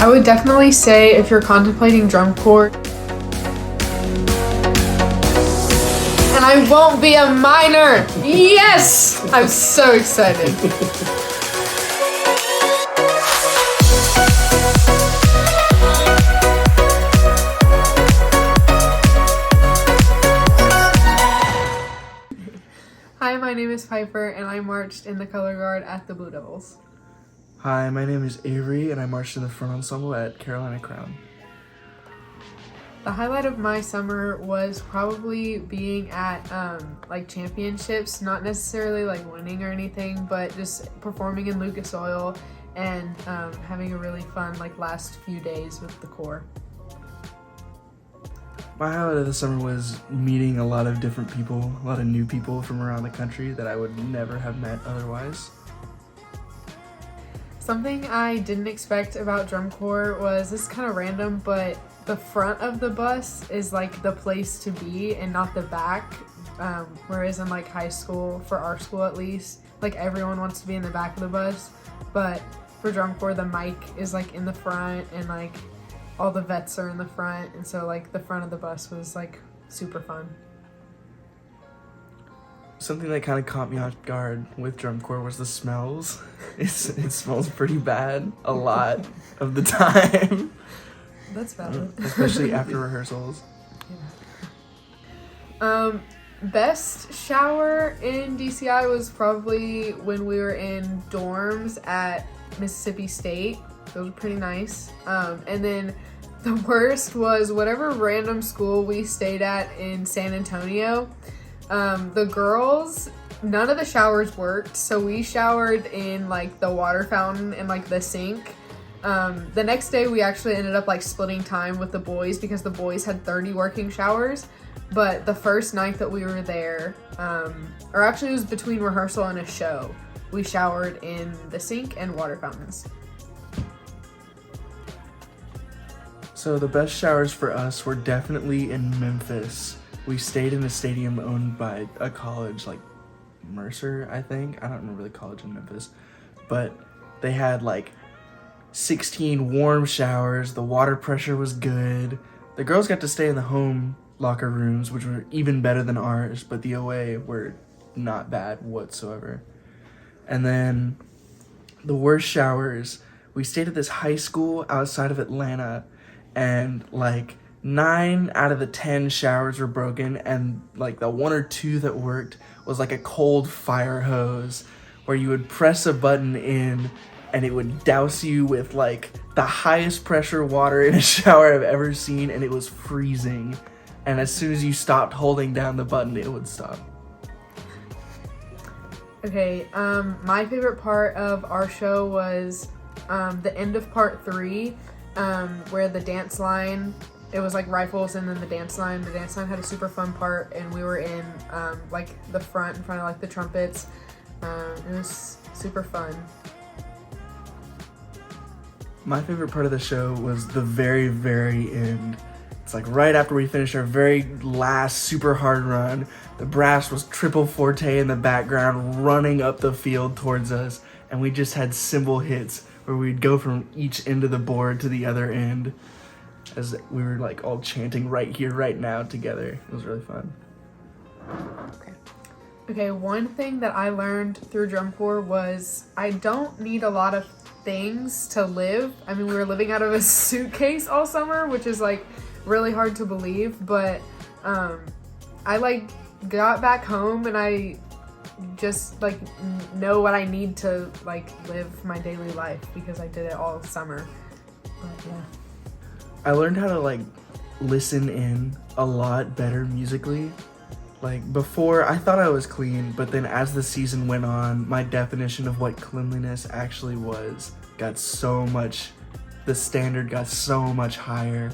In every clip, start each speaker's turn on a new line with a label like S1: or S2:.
S1: I would definitely say if you're contemplating drum corps, and I won't be a minor. Yes! I'm so excited. Hi, my name is Piper, and I marched in the color guard at the Blue Devils.
S2: Hi, my name is Avery, and I marched in the front ensemble at Carolina Crown.
S1: The highlight of my summer was probably being at like championships, not necessarily like winning or anything, but just performing in Lucas Oil and having a really fun like last few days with the Corps.
S2: My highlight of the summer was meeting a lot of different people, a lot of new people from around the country that I would never have met otherwise.
S1: Something I didn't expect about drum corps was, this is kind of random, but the front of the bus is like the place to be and not the back. Whereas in like high school, for our school at least, like everyone wants to be in the back of the bus. But for drum corps, the mic is like in the front and like all the vets are in the front. And so like the front of the bus was like super fun.
S2: Something that kind of caught me off guard with drum corps was the smells. It smells pretty bad a lot of the time.
S1: That's valid.
S2: Especially after rehearsals.
S1: Yeah. Best shower in DCI was probably when we were in dorms at Mississippi State. Those were pretty nice. And then the worst was whatever random school we stayed at in San Antonio. The girls, none of the showers worked, so we showered in like the water fountain and like the sink. The next day we actually ended up like splitting time with the boys because the boys had 30 working showers. But the first night that we were there, or actually it was between rehearsal and a show, we showered in the sink and water fountains.
S2: So the best showers for us were definitely in Memphis. We stayed in a stadium owned by a college, like Mercer, I think. I don't remember the college in Memphis. But they had like 16 warm showers. The water pressure was good. The girls got to stay in the home locker rooms, which were even better than ours, but the away were not bad whatsoever. And then the worst showers, we stayed at this high school outside of Atlanta, and like 9 out of the 10 showers were broken, and like the 1 or 2 that worked was like a cold fire hose where you would press a button in and it would douse you with like the highest pressure water in a shower I've ever seen, and it was freezing. And as soon as you stopped holding down the button, it would stop. Okay,
S1: my favorite part of our show was the end of part 3, where the dance line, it was like rifles and then the dance line. The dance line had a super fun part, and we were in like the front, in front of like the trumpets. It was super fun.
S2: My favorite part of the show was the very, very end. It's like right after we finished our very last super hard run, the brass was triple forte in the background running up the field towards us, and we just had cymbal hits where we'd go from each end of the board to the other end as we were like all chanting right here, right now together. It was really fun.
S1: Okay, one thing that I learned through drum corps was I don't need a lot of things to live. I mean, we were living out of a suitcase all summer, which is like really hard to believe, but I like got back home and I just like know what I need to like live my daily life because I did it all summer. But yeah.
S2: I learned how to like listen in a lot better musically. Like before, I thought I was clean, but then as the season went on, my definition of what cleanliness actually was the standard got so much higher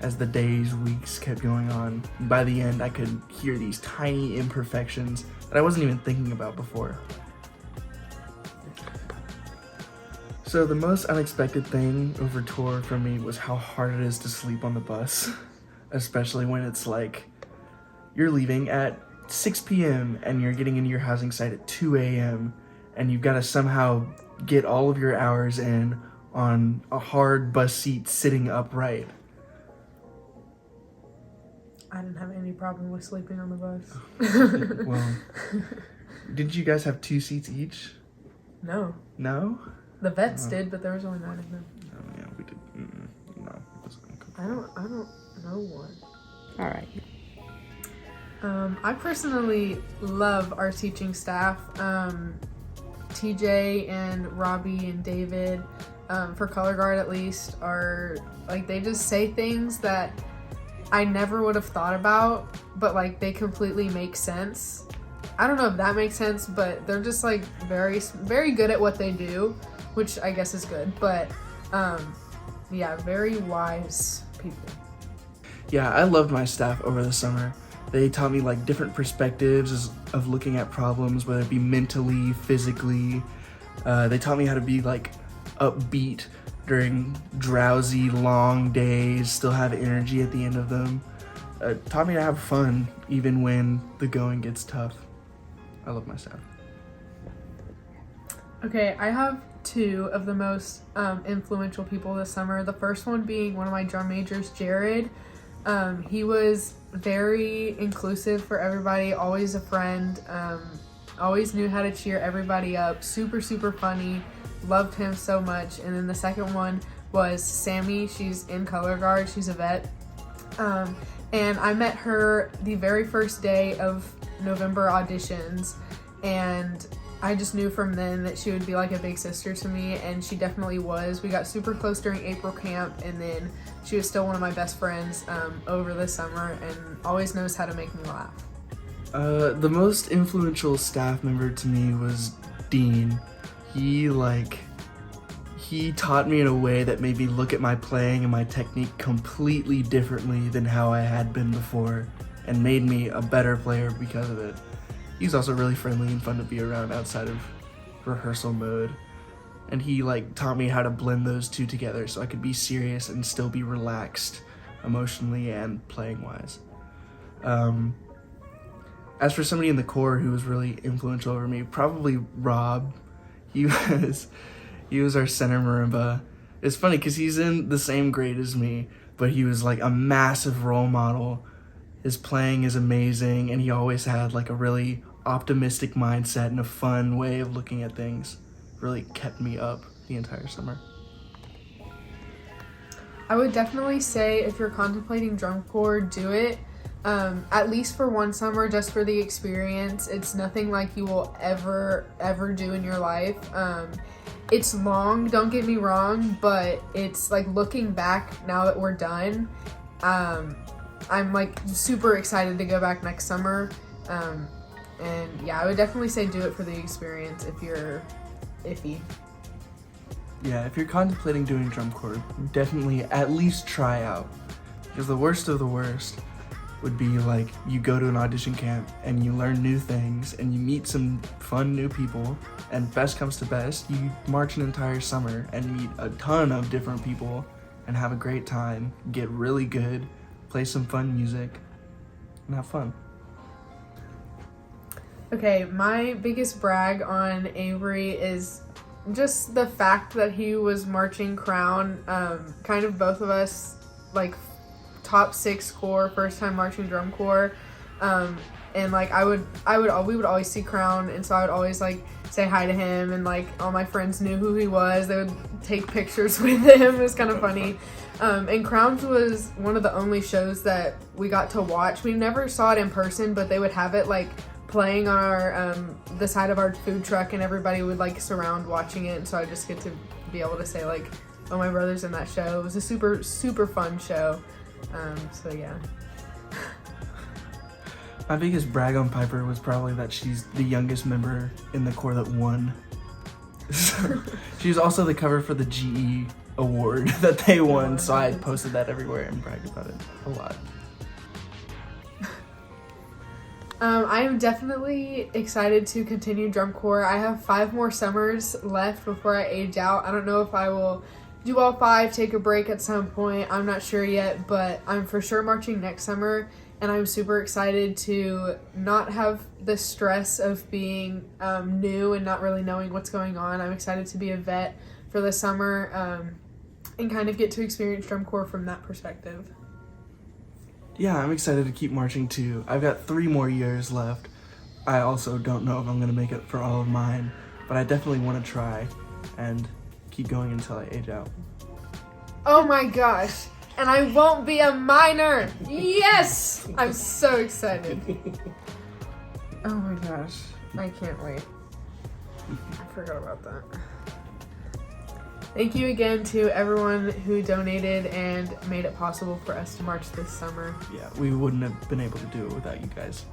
S2: as the days, weeks kept going on. And by the end, I could hear these tiny imperfections that I wasn't even thinking about before. So the most unexpected thing over tour for me was how hard it is to sleep on the bus, especially when it's like you're leaving at 6 p.m. and you're getting into your housing site at 2 a.m. and you've got to somehow get all of your hours in on a hard bus seat sitting upright.
S1: I didn't have any problem with sleeping on the bus.
S2: Well, did you guys have 2 seats each?
S1: No.
S2: No?
S1: The vets did, but there was only 9 of them.
S2: Oh, yeah, we did. No, it wasn't
S1: I don't know one.
S3: All right.
S1: I personally love our teaching staff. TJ and Robbie and David, for color guard at least, are like, they just say things that I never would have thought about, but like they completely make sense. I don't know if that makes sense, but they're just like very, very good at what they do, which I guess is good. But yeah, very wise people.
S2: Yeah, I loved my staff over the summer. They taught me like different perspectives of looking at problems, whether it be mentally, physically. They taught me how to be like upbeat during drowsy, long days, still have energy at the end of them. Taught me to have fun even when the going gets tough. I love my staff.
S1: Okay, I have 2 of the most influential people this summer. The first one being one of my drum majors, Jared. He was very inclusive for everybody, always a friend, always knew how to cheer everybody up, super, super funny, loved him so much. And then the second one was Sammy. She's in color guard, she's a vet. And I met her the very first day of November auditions, and I just knew from then that she would be like a big sister to me, and she definitely was. We got super close during April camp, and then she was still one of my best friends over the summer, and always knows how to make me laugh.
S2: The most influential staff member to me was Dean. He taught me in a way that made me look at my playing and my technique completely differently than how I had been before, and made me a better player because of it. He's also really friendly and fun to be around outside of rehearsal mode. And he taught me how to blend those two together so I could be serious and still be relaxed emotionally and playing wise. As for somebody in the corps who was really influential over me, probably Rob. He was our center marimba. It's funny because he's in the same grade as me, but he was like a massive role model. His playing is amazing, and he always had like a really optimistic mindset and a fun way of looking at things. Really kept me up the entire summer.
S1: I would definitely say if you're contemplating drum corps, do it. At least for one summer, just for the experience. It's nothing like you will ever do in your life. It's long, don't get me wrong, but it's like looking back now that we're done, I'm like super excited to go back next summer. And yeah, I would definitely say do it for the experience if you're iffy.
S2: Yeah, if you're contemplating doing drum corps, definitely at least try out. Because the worst of the worst would be like you go to an audition camp and you learn new things and you meet some fun new people, and best comes to best, you march an entire summer and meet a ton of different people and have a great time, get really good, play some fun music, and have fun.
S1: Okay, my biggest brag on Avery is just the fact that he was marching crown, kind of both of us, like top 6 corps, first time marching drum corps, and like we would always see crown, and so I would always like say hi to him, and like all my friends knew who he was. They would take pictures with him. It was kind of funny. And Crowns was one of the only shows that we got to watch. We never saw it in person, but they would have it like playing on our the side of our food truck, and everybody would like surround watching it, and so I just get to be able to say like, oh, my brother's in that show. It was a super, super fun show. So yeah.
S2: My biggest brag on Piper was probably that she's the youngest member in the corps that won. She was also the cover for the GE award that they won, so I posted that everywhere and bragged about it a lot.
S1: I am definitely excited to continue drum corps. I have 5 more summers left before I age out. I don't know if I will do all 5, take a break at some point. I'm not sure yet, but I'm for sure marching next summer. and I'm super excited to not have the stress of being new and not really knowing what's going on. I'm excited to be a vet for the summer and kind of get to experience drum corps from that perspective.
S2: Yeah, I'm excited to keep marching too. I've got 3 more years left. I also don't know if I'm going to make it for all of mine, but I definitely want to try and keep going until I age out.
S1: Oh my gosh. And I won't be a minor. Yes! I'm so excited. Oh my gosh. I can't wait. I forgot about that. Thank you again to everyone who donated and made it possible for us to march this summer.
S2: Yeah, we wouldn't have been able to do it without you guys.